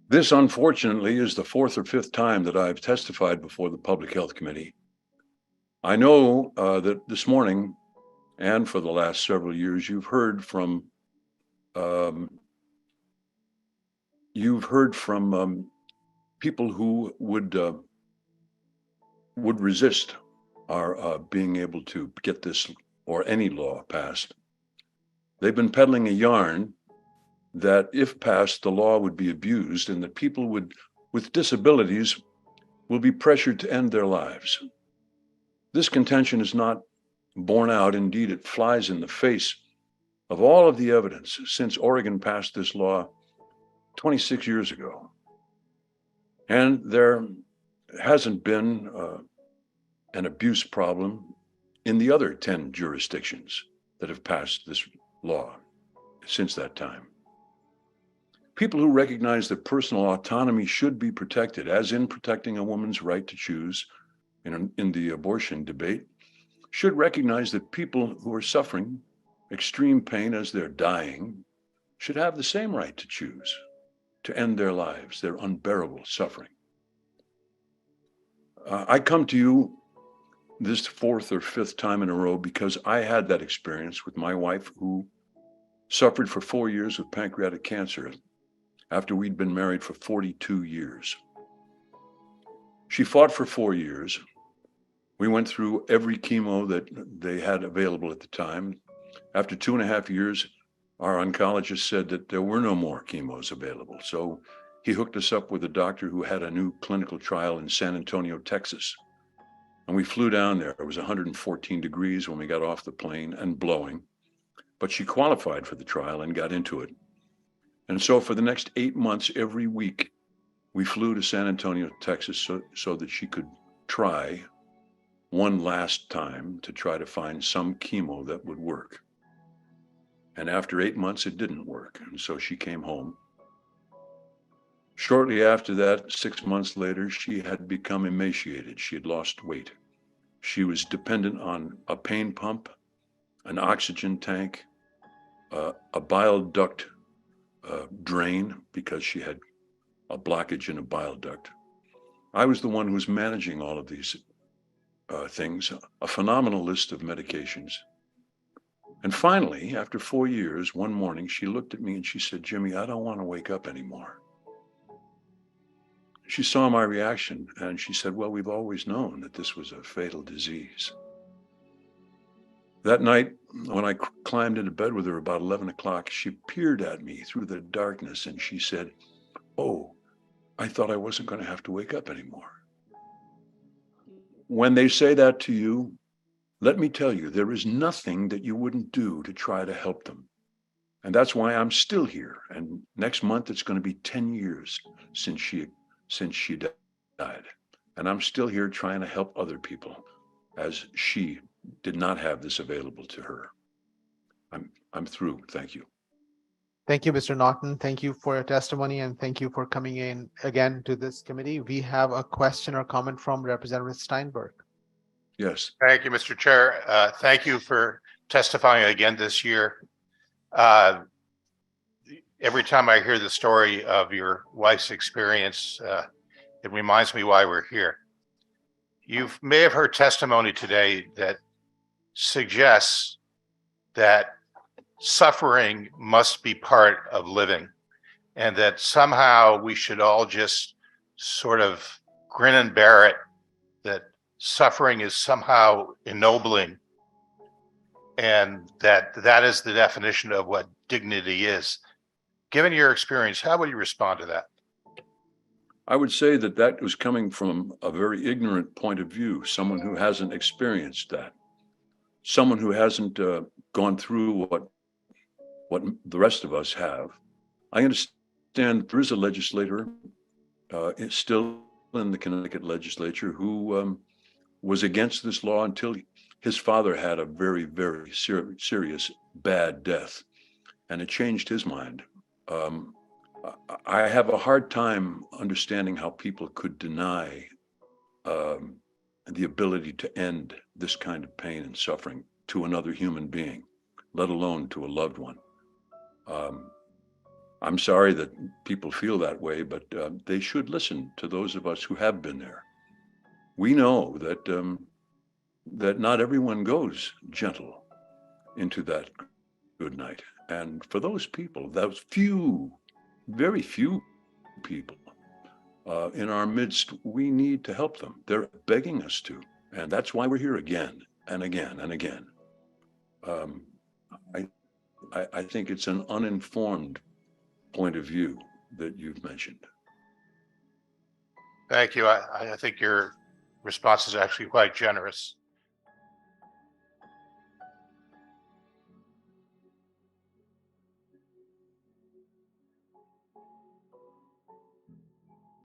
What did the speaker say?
This, unfortunately, is the fourth or fifth time that I've testified before the Public Health Committee. I know that this morning and for the last several years, um, you've heard from people who would resist our being able to get this or any law passed. They've been peddling a yarn that if passed, the law would be abused and that people with disabilities will be pressured to end their lives. This contention is not borne out. Indeed, it flies in the face of all of the evidence since Oregon passed this law 26 years ago. And there hasn't been an abuse problem in the other 10 jurisdictions that have passed this law since that time. People who recognize that personal autonomy should be protected, as in protecting a woman's right to choose in the abortion debate, should recognize that people who are suffering extreme pain as they're dying should have the same right to choose to end their lives, their unbearable suffering. I come to you this fourth or fifth time in a row because I had that experience with my wife, who suffered for 4 years with pancreatic cancer after we'd been married for 42 years. She fought for 4 years. We went through every chemo that they had available at the time. After 2.5 years, our oncologist said that there were no more chemos available. So he hooked us up with a doctor who had a new clinical trial in San Antonio, Texas. And we flew down there. It was 114 degrees when we got off the plane and blowing. But she qualified for the trial and got into it. And so for the next 8 months, every week, we flew to San Antonio, Texas, so that she could try one last time to try to find some chemo that would work. And after 8 months, it didn't work. And so she came home. Shortly after that, 6 months later, she had become emaciated. She had lost weight. She was dependent on a pain pump, an oxygen tank, a bile duct drain because she had a blockage in a bile duct. I was the one who was managing all of these things, a phenomenal list of medications. And finally, after 4 years, one morning, she looked at me and she said, "Jimmy, I don't want to wake up anymore." She saw my reaction and she said, "Well, we've always known that this was a fatal disease." That night, when I climbed into bed with her about 11 o'clock, she peered at me through the darkness and she said, "Oh, I thought I wasn't going to have to wake up anymore." When they say that to you, let me tell you, there is nothing that you wouldn't do to try to help them. And that's why I'm still here. And next month, it's going to be 10 years since she died. And I'm still here trying to help other people, as she did not have this available to her. I'm through. Thank you. Thank you, Mr. Naughton. Thank you for your testimony and thank you for coming in again to this committee. We have a question or comment from Representative Steinberg. Yes. Thank you, Mr. Chair. Thank you for testifying again this year. Every time I hear the story of your wife's experience, it reminds me why we're here. You may have heard testimony today that suggests that suffering must be part of living and that somehow we should all just sort of grin and bear it, that suffering is somehow ennobling and that is the definition of what dignity is. Given your experience, how would you respond to that? I would say that was coming from a very ignorant point of view, someone who hasn't experienced that, someone who hasn't gone through what the rest of us have. I understand there is a legislator still in the Connecticut legislature who was against this law until his father had a very, very serious bad death, and it changed his mind. I have a hard time understanding how people could deny the ability to end this kind of pain and suffering to another human being, let alone to a loved one. I'm sorry that people feel that way, but they should listen to those of us who have been there. We know that that not everyone goes gentle into that good night. And for those people, those few, very few people in our midst, we need to help them. They're begging us to. And that's why we're here again and again and again. I think it's an uninformed point of view that you've mentioned. Thank you. I think your response is actually quite generous.